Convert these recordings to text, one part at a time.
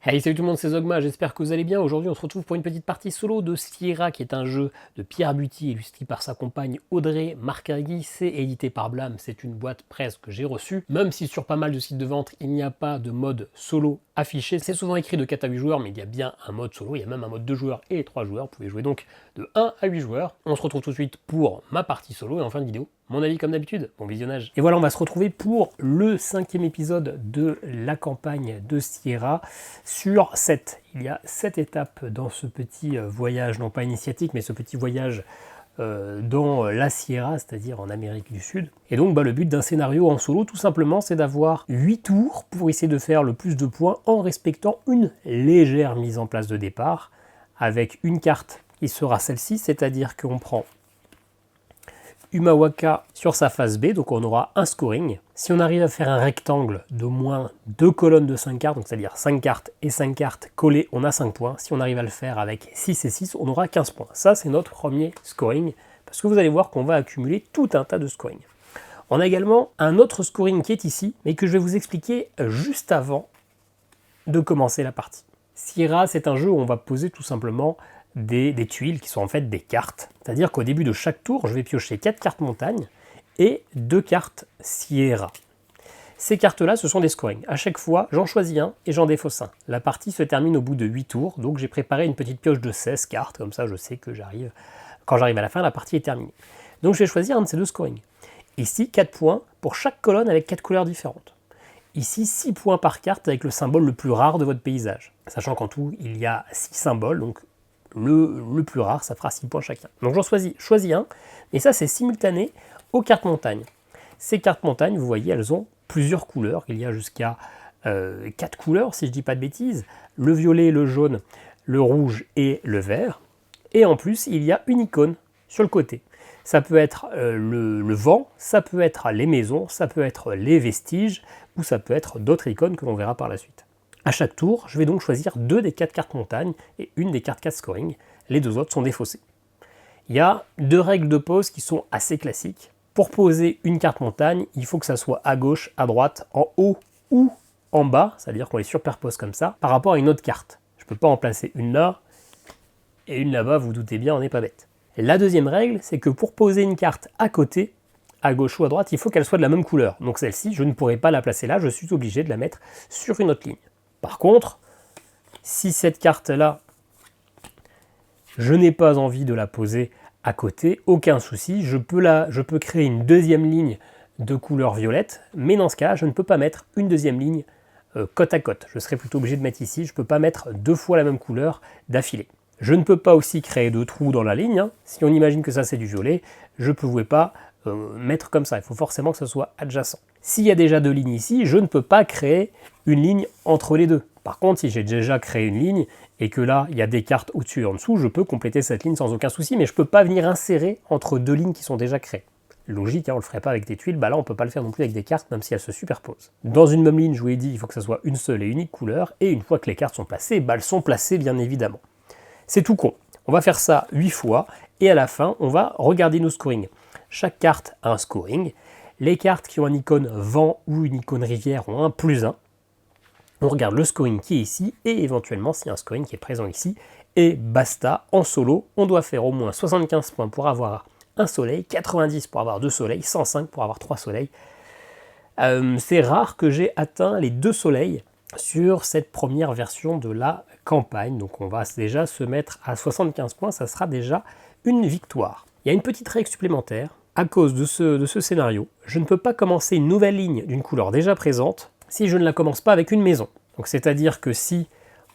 Hey, salut tout le monde, c'est Zogma, j'espère que vous allez bien. Aujourd'hui, on se retrouve pour une petite partie solo de Sierra, qui est un jeu de Pierre Buty, illustré par sa compagne Audrey Marcagui. C'est édité par Blam, c'est une boîte presse que j'ai reçue. Même si sur pas mal de sites de vente, il n'y a pas de mode solo affiché, c'est souvent écrit de 4 à 8 joueurs, mais il y a bien un mode solo, il y a même un mode 2 joueurs et 3 joueurs. Vous pouvez jouer donc de 1 à 8 joueurs. On se retrouve tout de suite pour ma partie solo, et en fin de vidéo, mon avis comme d'habitude. Bon visionnage. Et voilà, on va se retrouver pour le 5e épisode de la campagne de Sierra sur 7. Il y a 7 étapes dans ce petit voyage, non pas initiatique, mais ce petit voyage dans la Sierra, c'est-à-dire en Amérique du Sud. Et donc le but d'un scénario en solo, tout simplement, c'est d'avoir 8 tours pour essayer de faire le plus de points en respectant une légère mise en place de départ, avec une carte qui sera celle-ci, c'est-à-dire qu'on prend Umawaka sur sa phase B, donc on aura un scoring. Si on arrive à faire un rectangle d'au moins 2 colonnes de 5 cartes, donc c'est-à-dire 5 cartes et 5 cartes collées, on a 5 points. Si on arrive à le faire avec 6 et 6, on aura 15 points. Ça, c'est notre premier scoring, parce que vous allez voir qu'on va accumuler tout un tas de scoring. On a également un autre scoring qui est ici, mais que je vais vous expliquer juste avant de commencer la partie. Sierra, c'est un jeu où on va poser tout simplement des tuiles qui sont en fait des cartes. C'est-à-dire qu'au début de chaque tour, je vais piocher 4 cartes montagne et 2 cartes Sierra. Ces cartes-là, ce sont des scorings. À chaque fois, j'en choisis un et j'en défausse un. La partie se termine au bout de 8 tours, donc j'ai préparé une petite pioche de 16 cartes, comme ça je sais que quand j'arrive à la fin, la partie est terminée. Donc je vais choisir un de ces deux scorings. Ici, 4 points pour chaque colonne avec 4 couleurs différentes. Ici, 6 points par carte avec le symbole le plus rare de votre paysage. Sachant qu'en tout, il y a 6 symboles, donc le plus rare, ça fera 6 points chacun. Donc j'en choisis un, et ça c'est simultané aux cartes montagne. Ces cartes montagne, vous voyez, elles ont plusieurs couleurs. Il y a jusqu'à 4 couleurs, si je ne dis pas de bêtises. Le violet, le jaune, le rouge et le vert. Et en plus, il y a une icône sur le côté. Ça peut être le vent, ça peut être les maisons, ça peut être les vestiges, ou ça peut être d'autres icônes que l'on verra par la suite. À chaque tour, je vais donc choisir 2 des 4 cartes montagne et une des cartes 4 scoring. Les 2 autres sont défaussées. Il y a 2 règles de pose qui sont assez classiques. Pour poser une carte montagne, il faut que ça soit à gauche, à droite, en haut ou en bas, c'est-à-dire qu'on les superpose comme ça, par rapport à une autre carte. Je ne peux pas en placer une là et une là-bas, vous, vous doutez bien, on n'est pas bête. La deuxième règle, c'est que pour poser une carte à côté, à gauche ou à droite, il faut qu'elle soit de la même couleur. Donc celle-ci, je ne pourrai pas la placer là, je suis obligé de la mettre sur une autre ligne. Par contre, si cette carte-là, je n'ai pas envie de la poser à côté, aucun souci, je peux créer une deuxième ligne de couleur violette, mais dans ce cas, je ne peux pas mettre une deuxième ligne côte à côte. Je serais plutôt obligé de mettre ici, je ne peux pas mettre 2 fois la même couleur d'affilée. Je ne peux pas aussi créer de trous dans la ligne. Si on imagine que ça c'est du violet, je ne pouvais pas mettre comme ça. Il faut forcément que ce soit adjacent. S'il y a déjà 2 lignes ici, je ne peux pas créer une ligne entre les deux. Par contre, si j'ai déjà créé une ligne et que là, il y a des cartes au-dessus et en dessous, je peux compléter cette ligne sans aucun souci, mais je ne peux pas venir insérer entre 2 lignes qui sont déjà créées. Logique, on ne le ferait pas avec des tuiles, là on ne peut pas le faire non plus avec des cartes, même si elles se superposent. Dans une même ligne, je vous ai dit, il faut que ça soit une seule et unique couleur, et une fois que les cartes sont placées, elles sont placées bien évidemment. C'est tout con. On va faire ça 8 fois, et à la fin, on va regarder nos scorings. Chaque carte a un scoring. Les cartes qui ont une icône vent ou une icône rivière ont un +1. On regarde le scoring qui est ici, et éventuellement s'il y a un scoring qui est présent ici, et basta, en solo, on doit faire au moins 75 points pour avoir un soleil, 90 pour avoir 2 soleils, 105 pour avoir 3 soleils. C'est rare que j'ai atteint les 2 soleils sur cette première version de la campagne, donc on va déjà se mettre à 75 points, ça sera déjà une victoire. Il y a une petite règle supplémentaire, à cause de ce scénario, je ne peux pas commencer une nouvelle ligne d'une couleur déjà présente si je ne la commence pas avec une maison. Donc c'est-à-dire que si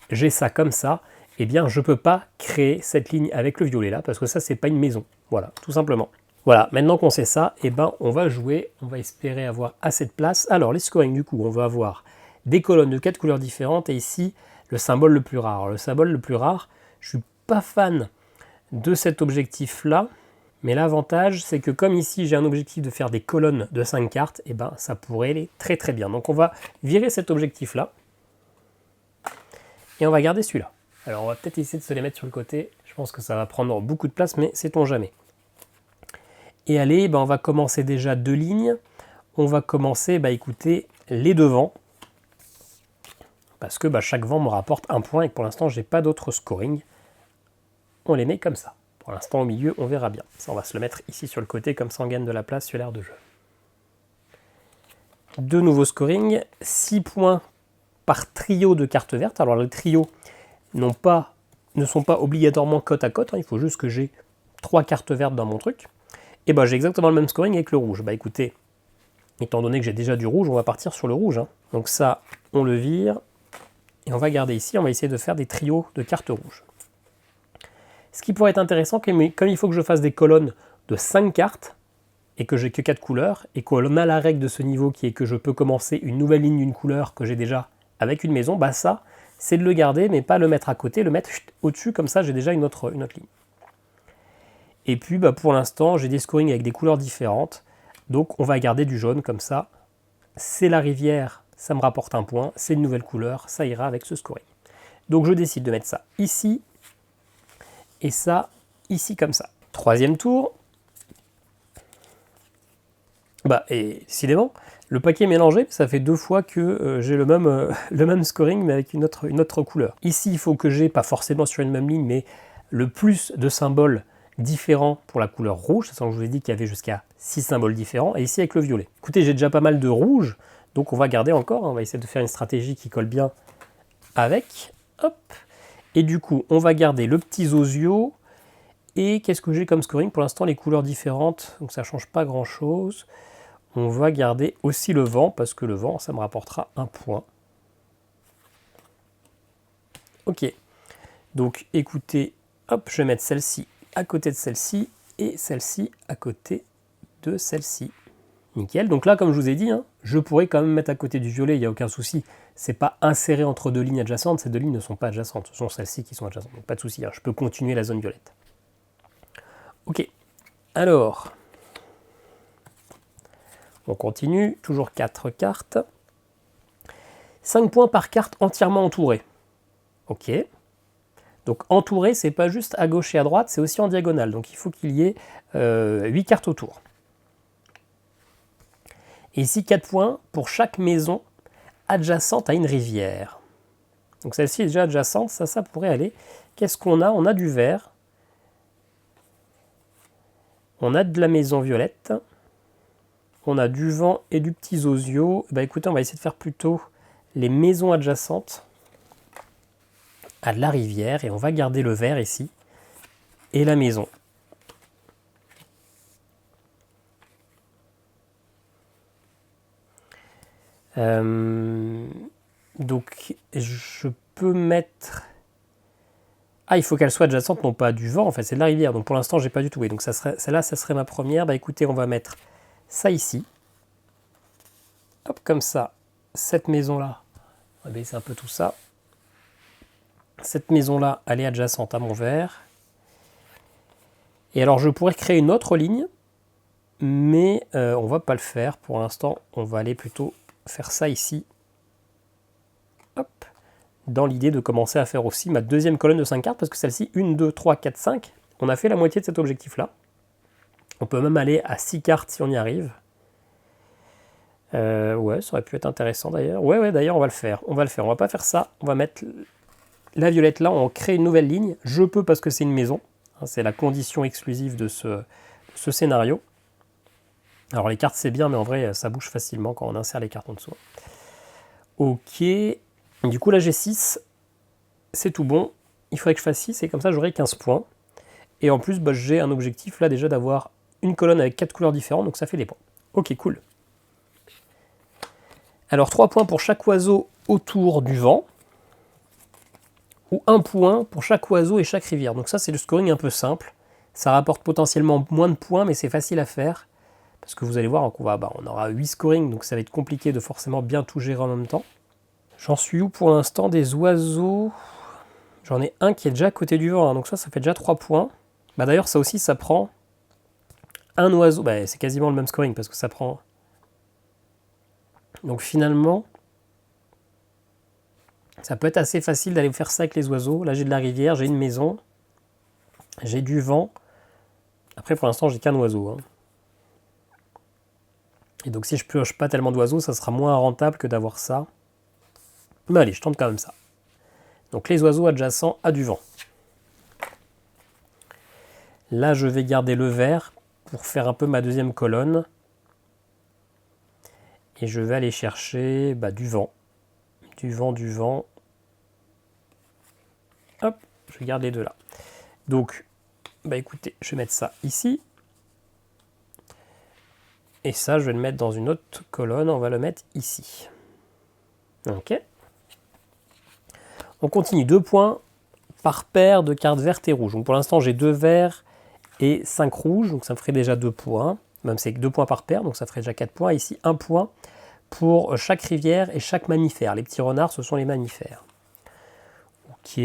j'ai ça comme ça, eh bien je ne peux pas créer cette ligne avec le violet là, parce que ça c'est pas une maison. Voilà, tout simplement. Voilà, maintenant qu'on sait ça, eh ben on va jouer, on va espérer avoir assez de place. Alors les scoring du coup, on va avoir des colonnes de 4 couleurs différentes, et ici le symbole le plus rare. Alors, le symbole le plus rare, je suis pas fan de cet objectif là, mais l'avantage c'est que comme ici j'ai un objectif de faire des colonnes de 5 cartes, eh ben ça pourrait aller très très bien. Donc on va virer cet objectif là, et on va garder celui-là. Alors on va peut-être essayer de se les mettre sur le côté, je pense que ça va prendre beaucoup de place, mais sait-on jamais. Et allez, on va commencer déjà 2 lignes, on va commencer, écoutez, les devants, parce que chaque vent me rapporte un point et que pour l'instant, j'ai pas d'autre scoring. On les met comme ça. Pour l'instant, au milieu, on verra bien. Ça, on va se le mettre ici sur le côté, comme ça on gagne de la place sur l'aire de jeu. De nouveaux scoring, 6 points par trio de cartes vertes. Alors les trios ne sont pas obligatoirement côte à côte, il faut juste que j'ai 3 cartes vertes dans mon truc. Et j'ai exactement le même scoring avec le rouge. Écoutez, étant donné que j'ai déjà du rouge, on va partir sur le rouge. Donc ça, on le vire, et on va garder ici, on va essayer de faire des trios de cartes rouges. Ce qui pourrait être intéressant, comme il faut que je fasse des colonnes de 5 cartes, et que j'ai que 4 couleurs, et qu'on a la règle de ce niveau qui est que je peux commencer une nouvelle ligne d'une couleur que j'ai déjà avec une maison, ça, c'est de le garder, mais pas le mettre à côté, le mettre au-dessus, comme ça j'ai déjà une autre ligne. Et puis pour l'instant, j'ai des scorings avec des couleurs différentes, donc on va garder du jaune comme ça. C'est la rivière, ça me rapporte un point, c'est une nouvelle couleur, ça ira avec ce scoring. Donc je décide de mettre ça ici, et ça ici comme ça. Troisième tour. Et décidément, le paquet mélangé, ça fait 2 fois que j'ai le même scoring, mais avec une autre couleur. Ici, il faut que j'ai, pas forcément sur une même ligne, mais le plus de symboles différents pour la couleur rouge. C'est ça que je vous ai dit qu'il y avait jusqu'à 6 symboles différents. Et ici, avec le violet. Écoutez, j'ai déjà pas mal de rouge, donc on va garder encore. On va essayer de faire une stratégie qui colle bien avec. Hop. Et du coup, on va garder le petit Zozio. Et qu'est-ce que j'ai comme scoring? Pour l'instant, les couleurs différentes, donc ça ne change pas grand-chose. On va garder aussi le vent, parce que le vent, ça me rapportera un point. Ok. Donc, écoutez, hop, je vais mettre celle-ci à côté de celle-ci, et celle-ci à côté de celle-ci. Nickel. Donc là, comme je vous ai dit, je pourrais quand même mettre à côté du violet, il n'y a aucun souci. C'est pas inséré entre 2 lignes adjacentes, ces 2 lignes ne sont pas adjacentes, ce sont celles-ci qui sont adjacentes. Donc pas de souci, je peux continuer la zone violette. Ok. Alors... on continue, toujours 4 cartes. 5 points par carte entièrement entourée. Ok. Donc entouré, c'est pas juste à gauche et à droite, c'est aussi en diagonale. Donc il faut qu'il y ait 8 cartes autour. Et ici, 4 points pour chaque maison adjacente à une rivière. Donc celle-ci est déjà adjacente, ça pourrait aller. Qu'est-ce qu'on a? On a du vert. On a de la maison violette. On a du vent et du petit Zozio. Écoutez, on va essayer de faire plutôt les maisons adjacentes à la rivière. Et on va garder le vert ici. Et la maison. Donc, je peux mettre... Ah, il faut qu'elle soit adjacente, non pas du vent, en fait, c'est de la rivière. Donc pour l'instant, j'ai pas du tout. Et donc celle-là, ça serait ma première. Écoutez, on va mettre ça ici. Hop, comme ça, cette maison-là, on va baisser un peu tout ça. Cette maison-là, elle est adjacente à mon vert. Et alors, je pourrais créer une autre ligne, mais on va pas le faire. Pour l'instant, on va aller plutôt faire ça ici. Hop, dans l'idée de commencer à faire aussi ma deuxième colonne de 5 cartes, parce que celle-ci, 1, 2, 3, 4, 5, on a fait la moitié de cet objectif-là. On peut même aller à 6 cartes si on y arrive. Ouais, ça aurait pu être intéressant d'ailleurs. Ouais, d'ailleurs, on va le faire. On va pas faire ça. On va mettre la violette là, on crée une nouvelle ligne. Je peux parce que c'est une maison. C'est la condition exclusive de ce scénario. Alors les cartes, c'est bien, mais en vrai, ça bouge facilement quand on insère les cartes en dessous. Ok. Du coup, là, j'ai 6. C'est tout bon. Il faudrait que je fasse 6 et comme ça, j'aurai 15 points. Et en plus, j'ai un objectif là déjà d'avoir une colonne avec 4 couleurs différentes, donc ça fait des points. Ok, cool. Alors 3 points pour chaque oiseau autour du vent, ou 1 point pour chaque oiseau et chaque rivière. Donc ça, c'est le scoring un peu simple. Ça rapporte potentiellement moins de points, mais c'est facile à faire. Parce que vous allez voir qu'on on aura 8 scoring, donc ça va être compliqué de forcément bien tout gérer en même temps. J'en suis où pour l'instant? Des oiseaux. J'en ai un qui est déjà à côté du vent, donc ça fait déjà 3 points. D'ailleurs, ça aussi, ça prend un oiseau. C'est quasiment le même scoring, parce que ça prend... Donc finalement, ça peut être assez facile d'aller faire ça avec les oiseaux. Là, j'ai de la rivière, j'ai une maison, j'ai du vent. Après, pour l'instant, j'ai qu'un oiseau. Et donc, si je pioche pas tellement d'oiseaux, ça sera moins rentable que d'avoir ça. Mais allez, je tente quand même ça. Donc les oiseaux adjacents à du vent. Là, je vais garder le vert pour faire un peu ma deuxième colonne. Et je vais aller chercher du vent. Du vent. Hop, je garde les deux là. Donc, écoutez, je vais mettre ça ici. Et ça, je vais le mettre dans une autre colonne. On va le mettre ici. Ok. On continue. 2 points par paire de cartes vertes et rouges. Donc pour l'instant, j'ai 2 verts et 5 rouges. Donc ça me ferait déjà 2 points. Même c'est 2 points par paire. Donc ça ferait déjà 4 points. Et ici, 1 point pour chaque rivière et chaque mammifère. Les petits renards, ce sont les mammifères. Ok.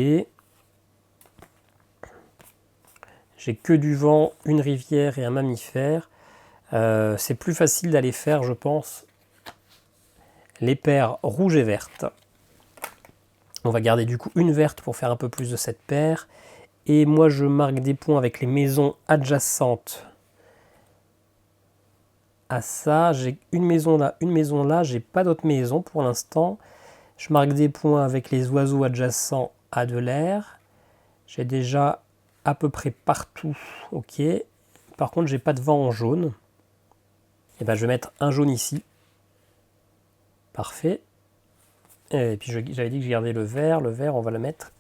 J'ai que du vent, une rivière et un mammifère. C'est plus facile d'aller faire, je pense, les paires rouges et vertes. On va garder du coup une verte pour faire un peu plus de cette paire. Et moi, je marque des points avec les maisons adjacentes à ça. J'ai une maison là. J'ai pas d'autres maisons pour l'instant. Je marque des points avec les oiseaux adjacents à de l'air. J'ai déjà à peu près partout. Ok. Par contre, j'ai pas de vent en jaune. Et je vais mettre un jaune ici. Parfait. Et puis j'avais dit que je gardais le vert. Le vert, on va le mettre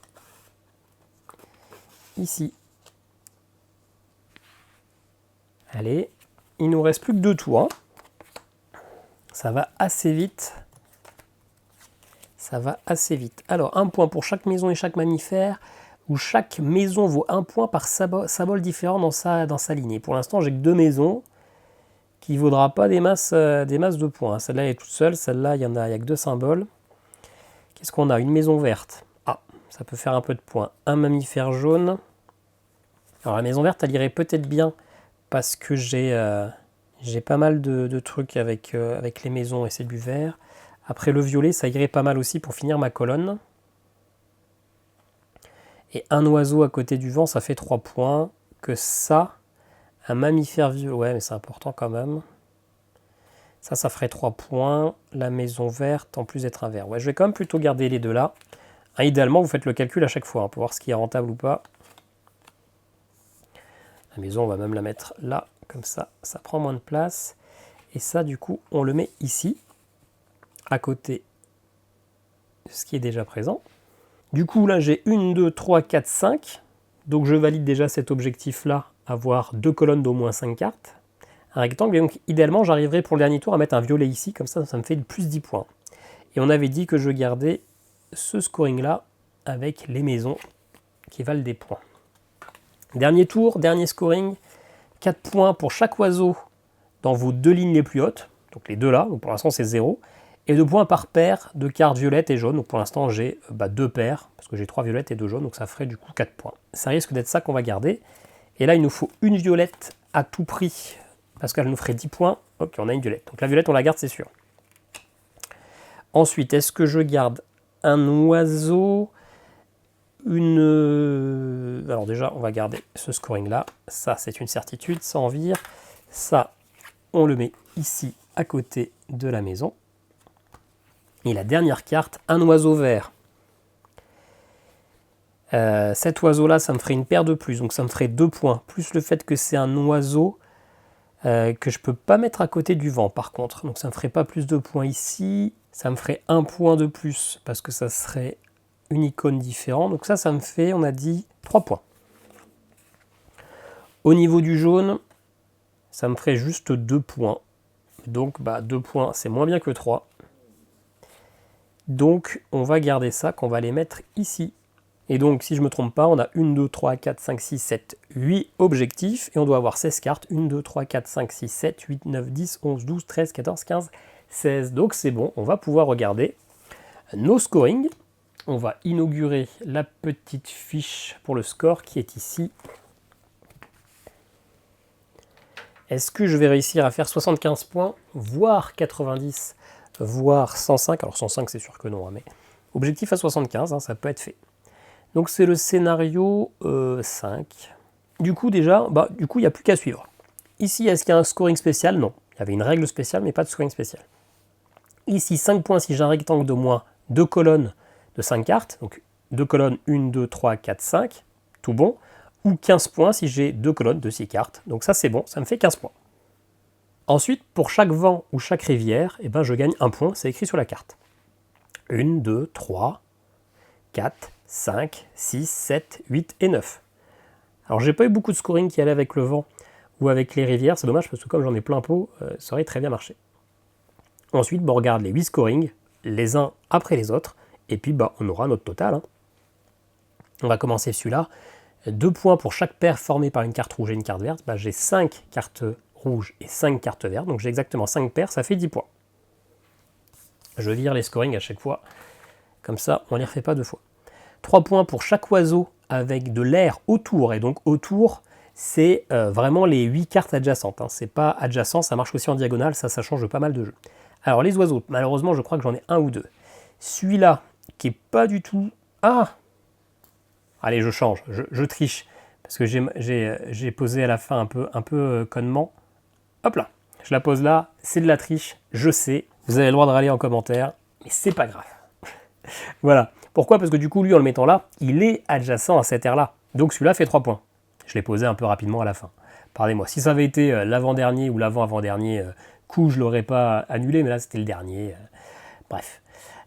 ici. Allez, il nous reste plus que 2 tours. Hein. Ça va assez vite. Alors, 1 point pour chaque maison et chaque mammifère, où chaque maison vaut 1 point par symbole différent dans sa lignée. Pour l'instant, j'ai que 2 maisons, qui ne vaudra pas des masses de points. Celle-là est toute seule, celle-là, il n'y a que 2 symboles. Qu'est-ce qu'on a? Une maison verte. Ah, ça peut faire un peu de points. Un mammifère jaune. Alors la maison verte, elle irait peut-être bien, parce que j'ai pas mal de trucs avec les maisons et c'est du vert. Après le violet, ça irait pas mal aussi pour finir ma colonne. Et un oiseau à côté du vent, ça fait 3 points. Que ça... Un mammifère violet, ouais, mais c'est important quand même. Ça ferait 3 points. La maison verte, en plus d'être un vert. Ouais, je vais quand même plutôt garder les deux là. Hein, idéalement, vous faites le calcul à chaque fois pour voir ce qui est rentable ou pas. La maison, on va même la mettre là, comme ça prend moins de place. Et ça, du coup, on le met ici, à côté de ce qui est déjà présent. Du coup, là, j'ai 1, 2, 3, 4, 5. Donc, je valide déjà cet objectif-là, avoir 2 colonnes d'au moins 5 cartes. Un rectangle, et donc idéalement, j'arriverai pour le dernier tour à mettre un violet ici, comme ça me fait plus 10 points. Et on avait dit que je gardais ce scoring-là avec les maisons qui valent des points. Dernier tour, dernier scoring, 4 points pour chaque oiseau dans vos 2 lignes les plus hautes, donc les 2 là, donc pour l'instant c'est 0, et 2 points par paire de cartes violettes et jaunes, donc pour l'instant j'ai 2 paires, parce que j'ai 3 violettes et 2 jaunes, donc ça ferait du coup 4 points. Ça risque d'être ça qu'on va garder, et là il nous faut une violette à tout prix, parce qu'elle nous ferait 10 points, ok on a une violette, donc la violette on la garde c'est sûr. Ensuite, est-ce que je garde un oiseau, alors déjà, on va garder ce scoring-là. Ça, c'est une certitude, ça en vire. Ça, on le met ici, à côté de la maison. Et la dernière carte, un oiseau vert. Cet oiseau-là, ça me ferait une paire de plus, donc ça me ferait 2 points. Plus le fait que c'est un oiseau que je ne peux pas mettre à côté du vent, par contre. Donc ça ne me ferait pas plus de points ici. Ça me ferait 1 point de plus, parce que ça serait une icône différente. Donc ça me fait, on a dit, 3 points. Au niveau du jaune, ça me ferait juste 2 points. Donc 2 points, c'est moins bien que 3. Donc on va garder ça, qu'on va les mettre ici. Et donc si je ne me trompe pas, on a 1, 2, 3, 4, 5, 6, 7, 8 objectifs. Et on doit avoir 16 cartes. 1, 2, 3, 4, 5, 6, 7, 8, 9, 10, 11, 12, 13, 14, 15, 16. Donc c'est bon, on va pouvoir regarder nos scorings. On va inaugurer la petite fiche pour le score qui est ici. Est-ce que je vais réussir à faire 75 points, voire 90, voire 105? Alors 105 c'est sûr que non, hein, mais objectif à 75, hein, ça peut être fait. Donc c'est le scénario 5. Du coup déjà, il n'y a plus qu'à suivre. Ici, est-ce qu'il y a un scoring spécial? Non. Il y avait une règle spéciale, mais pas de scoring spécial. Ici, 5 points si j'ai un rectangle d'au moins 2 colonnes de 5 cartes, donc 2 colonnes 1, 2, 3, 4, 5, tout bon, ou 15 points si j'ai 2 colonnes de 6 cartes. Donc ça c'est bon, ça me fait 15 points. Ensuite, pour chaque vent ou chaque rivière, eh ben, je gagne 1 point, c'est écrit sur la carte. 1, 2, 3, 4, 5, 6, 7, 8 et 9. Alors j'ai pas eu beaucoup de scoring qui allait avec le vent ou avec les rivières, c'est dommage parce que comme j'en ai plein pot, ça aurait très bien marché. Ensuite, on regarde les 8 scorings, les uns après les autres, et puis on aura notre total. Hein. On va commencer celui-là. 2 points pour chaque paire formée par une carte rouge et une carte verte. J'ai 5 cartes rouges et 5 cartes vertes, donc j'ai exactement 5 paires, ça fait 10 points. Je vire les scorings à chaque fois, comme ça on ne les refait pas 2 fois. 3 points pour chaque oiseau avec de l'air autour, et donc autour, c'est vraiment les 8 cartes adjacentes. Hein. C'est pas adjacent, ça marche aussi en diagonale, ça change de pas mal de jeux. Alors les oiseaux, malheureusement je crois que j'en ai un ou deux. Celui-là, qui est pas du tout... Ah! Allez, je change, je triche, parce que j'ai posé à la fin un peu connement. Hop là, je la pose là, c'est de la triche, je sais. Vous avez le droit de râler en commentaire, mais c'est pas grave. Voilà. Pourquoi? Parce que du coup, lui, en le mettant là, il est adjacent à cette aire-là. Donc celui-là fait 3 points. Je l'ai posé un peu rapidement à la fin. Pardonnez-moi. Si ça avait été l'avant-dernier ou l'avant-avant-dernier coup, je ne l'aurais pas annulé, mais là, c'était le dernier. Bref.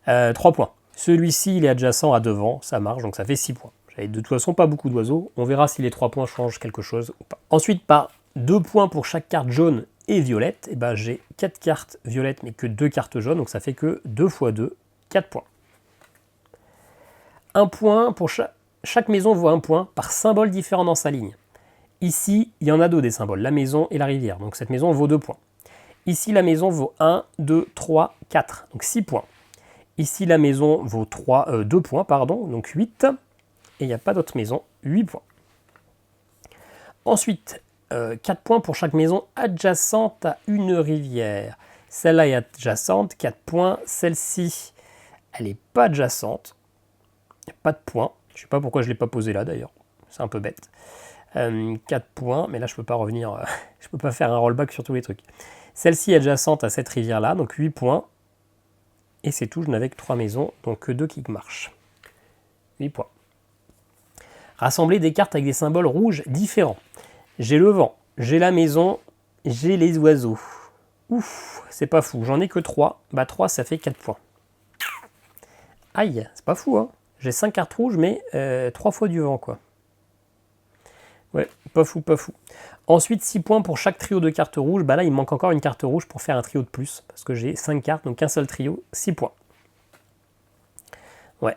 3 points. Celui-ci, il est adjacent à devant, ça marche, donc ça fait 6 points. J'avais de toute façon pas beaucoup d'oiseaux. On verra si les 3 points changent quelque chose ou pas. Ensuite, par 2 points pour chaque carte jaune et violette, et ben, j'ai 4 cartes violettes, mais que 2 cartes jaunes, donc ça fait que 2 x 2, 4 points. 1 point pour chaque maison vaut 1 point par symbole différent dans sa ligne. Ici, il y en a 2 des symboles, la maison et la rivière, donc cette maison vaut 2 points. Ici, la maison vaut 1, 2, 3, 4, donc 6 points. Ici, la maison vaut 2 points, pardon, donc 8. Et il n'y a pas d'autre maison, 8 points. Ensuite, 4 points pour chaque maison adjacente à une rivière. Celle-là est adjacente, 4 points. Celle-ci, elle n'est pas adjacente. Il n'y a pas de points. Je ne sais pas pourquoi je ne l'ai pas posé là d'ailleurs. C'est un peu bête. 4 points, mais là je ne peux pas revenir. Je ne peux pas faire un rollback sur tous les trucs. Celle-ci est adjacente à cette rivière-là, donc 8 points. Et c'est tout, je n'avais que 3 maisons, donc que 2 qui marchent. 8 points. Rassembler des cartes avec des symboles rouges différents. J'ai le vent, j'ai la maison, j'ai les oiseaux. Ouf, c'est pas fou, j'en ai que 3. 3 ça fait 4 points. Aïe, c'est pas fou, hein. J'ai 5 cartes rouges, mais 3 fois du vent, quoi. Ouais, pas fou, pas fou. Ensuite, 6 points pour chaque trio de cartes rouges. Là, il me manque encore une carte rouge pour faire un trio de plus, parce que j'ai 5 cartes, donc un seul trio, 6 points. Ouais.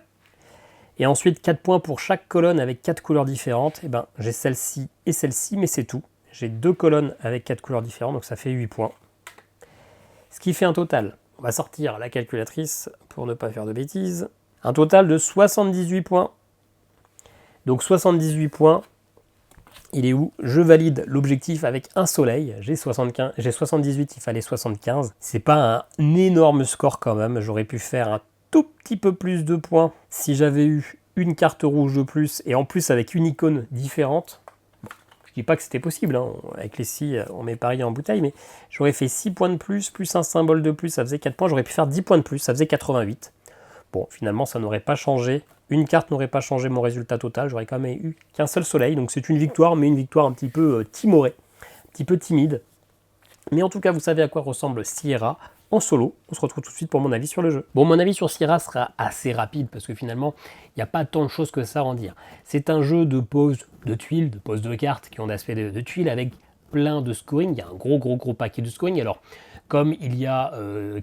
Et ensuite, 4 points pour chaque colonne avec 4 couleurs différentes. J'ai celle-ci et celle-ci, mais c'est tout. J'ai 2 colonnes avec 4 couleurs différentes, donc ça fait 8 points. Ce qui fait un total, on va sortir la calculatrice pour ne pas faire de bêtises, un total de 78 points. Donc 78 points, il est où? Je valide l'objectif avec un soleil, j'ai 78, il fallait 75. C'est pas un énorme score quand même, j'aurais pu faire un tout petit peu plus de points si j'avais eu une carte rouge de plus et en plus avec une icône différente. Je dis pas que c'était possible, hein. Avec les 6 on met pareil en bouteille, mais j'aurais fait 6 points de plus un symbole de plus, ça faisait 4 points, j'aurais pu faire 10 points de plus, ça faisait 88. Bon, finalement ça n'aurait pas changé, une carte n'aurait pas changé mon résultat total, j'aurais quand même eu qu'un seul soleil, donc c'est une victoire, mais une victoire un petit peu timorée, un petit peu timide. Mais en tout cas, vous savez à quoi ressemble Sierra en solo. On se retrouve tout de suite pour mon avis sur le jeu. Bon, mon avis sur Sierra sera assez rapide parce que finalement, il n'y a pas tant de choses que ça à en dire. C'est un jeu de pose de tuiles, de pose de cartes qui ont d'aspect de tuiles avec plein de scoring. Il y a un gros paquet de scoring. Alors, comme il y a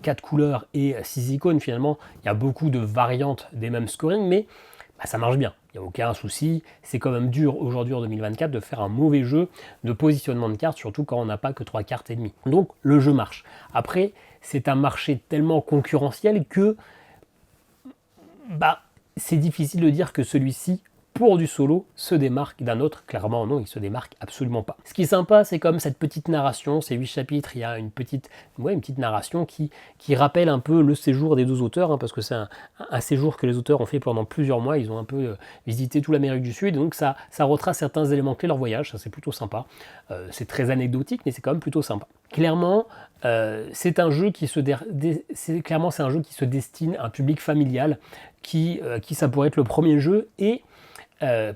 4 couleurs et 6 icônes, finalement, il y a beaucoup de variantes des mêmes scoring, mais ça marche bien. Il n'y a aucun souci. C'est quand même dur aujourd'hui en 2024 de faire un mauvais jeu de positionnement de cartes, surtout quand on n'a pas que 3 cartes et demie. Donc le jeu marche. Après, c'est un marché tellement concurrentiel que c'est difficile de dire que celui-ci pour du solo, se démarque d'un autre? Clairement non, il se démarque absolument pas. Ce qui est sympa, c'est comme cette petite narration, ces 8 chapitres, il y a une petite narration qui rappelle un peu le séjour des deux auteurs, hein, parce que c'est un séjour que les auteurs ont fait pendant plusieurs mois, ils ont un peu visité toute l'Amérique du Sud, donc ça retrace certains éléments clés de leur voyage, ça c'est plutôt sympa. C'est très anecdotique, mais c'est quand même plutôt sympa. Clairement, c'est un jeu qui se destine à un public familial, qui ça pourrait être le premier jeu, et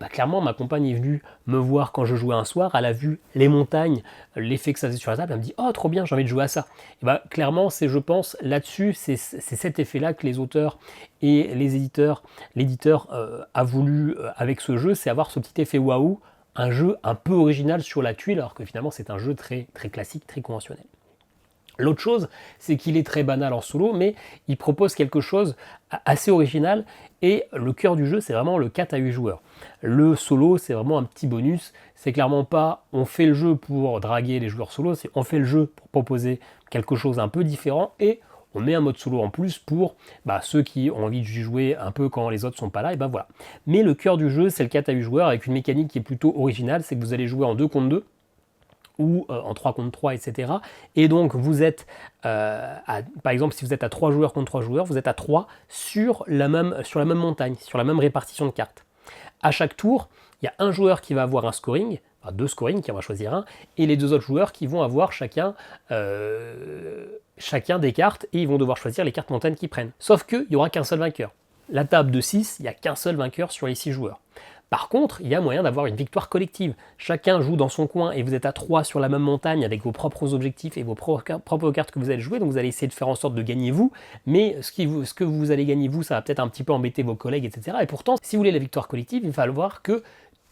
clairement ma compagne est venue me voir quand je jouais un soir, elle a vu les montagnes, l'effet que ça faisait sur la table, elle me dit oh trop bien, j'ai envie de jouer à ça. Et clairement c'est, je pense, là-dessus, c'est cet effet-là que les auteurs et les éditeurs, l'éditeur a voulu avec ce jeu, c'est avoir ce petit effet waouh, un jeu un peu original sur la tuile, alors que finalement c'est un jeu très, très classique, très conventionnel. L'autre chose, c'est qu'il est très banal en solo, mais il propose quelque chose assez original, et le cœur du jeu, c'est vraiment le 4 à 8 joueurs. Le solo, c'est vraiment un petit bonus, c'est clairement pas on fait le jeu pour draguer les joueurs solo, c'est on fait le jeu pour proposer quelque chose un peu différent, et on met un mode solo en plus pour ceux qui ont envie de jouer un peu quand les autres sont pas là, et voilà. Mais le cœur du jeu, c'est le 4 à 8 joueurs, avec une mécanique qui est plutôt originale, c'est que vous allez jouer en 2 contre 2, ou en 3 contre 3, etc. Et donc vous êtes, par exemple, si vous êtes à 3 joueurs contre 3 joueurs, vous êtes à 3 sur la même montagne, sur la même répartition de cartes. À chaque tour, il y a un joueur qui va avoir un scoring, enfin 2 scorings, qui va choisir un, et les 2 autres joueurs qui vont avoir chacun des cartes, et ils vont devoir choisir les cartes montagnes qu'ils prennent. Sauf qu'il n'y aura qu'un seul vainqueur. La table de 6, il n'y a qu'un seul vainqueur sur les 6 joueurs. Par contre, il y a moyen d'avoir une victoire collective. Chacun joue dans son coin et vous êtes à 3 sur la même montagne avec vos propres objectifs et vos propres cartes que vous allez jouer. Donc vous allez essayer de faire en sorte de gagner vous, mais ce que vous allez gagner vous, ça va peut-être un petit peu embêter vos collègues, etc. Et pourtant, si vous voulez la victoire collective, il va falloir que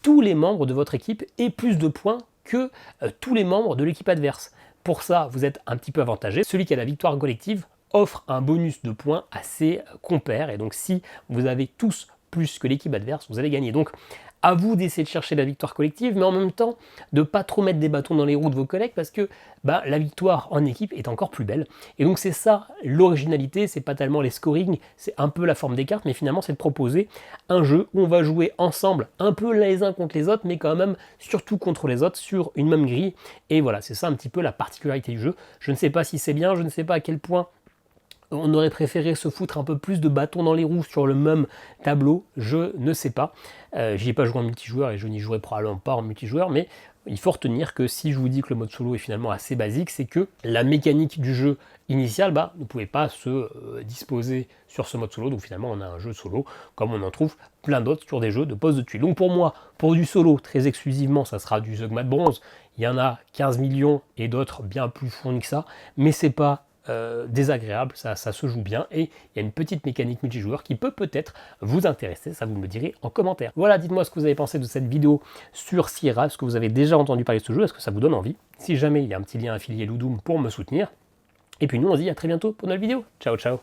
tous les membres de votre équipe aient plus de points que tous les membres de l'équipe adverse. Pour ça, vous êtes un petit peu avantagé. Celui qui a la victoire collective offre un bonus de points à ses compères. Et donc si vous avez tous plus que l'équipe adverse, vous allez gagner. Donc à vous d'essayer de chercher la victoire collective, mais en même temps de ne pas trop mettre des bâtons dans les roues de vos collègues, parce que la victoire en équipe est encore plus belle. Et donc c'est ça l'originalité, c'est pas tellement les scorings, c'est un peu la forme des cartes, mais finalement c'est de proposer un jeu où on va jouer ensemble, un peu les uns contre les autres, mais quand même surtout contre les autres, sur une même grille. Et voilà, c'est ça un petit peu la particularité du jeu. Je ne sais pas si c'est bien, je ne sais pas à quel point on aurait préféré se foutre un peu plus de bâtons dans les roues sur le même tableau, je ne sais pas. J'y ai pas joué en multijoueur et je n'y jouerai probablement pas en multijoueur, mais il faut retenir que si je vous dis que le mode solo est finalement assez basique, c'est que la mécanique du jeu initial ne pouvait pas se disposer sur ce mode solo, donc finalement on a un jeu solo comme on en trouve plein d'autres sur des jeux de pose de tuiles. Donc pour moi, pour du solo, très exclusivement, ça sera du Zeugma de bronze. Il y en a 15 millions et d'autres bien plus fournis que ça, mais c'est pas désagréable, ça se joue bien, et il y a une petite mécanique multijoueur qui peut-être vous intéresser, ça vous me le direz en commentaire. Voilà, dites-moi ce que vous avez pensé de cette vidéo sur Sierra, est-ce que vous avez déjà entendu parler de ce jeu, est-ce que ça vous donne envie? Si jamais, il y a un petit lien affilié Ludum pour me soutenir, et puis nous on se dit à très bientôt pour une nouvelle vidéo, ciao ciao.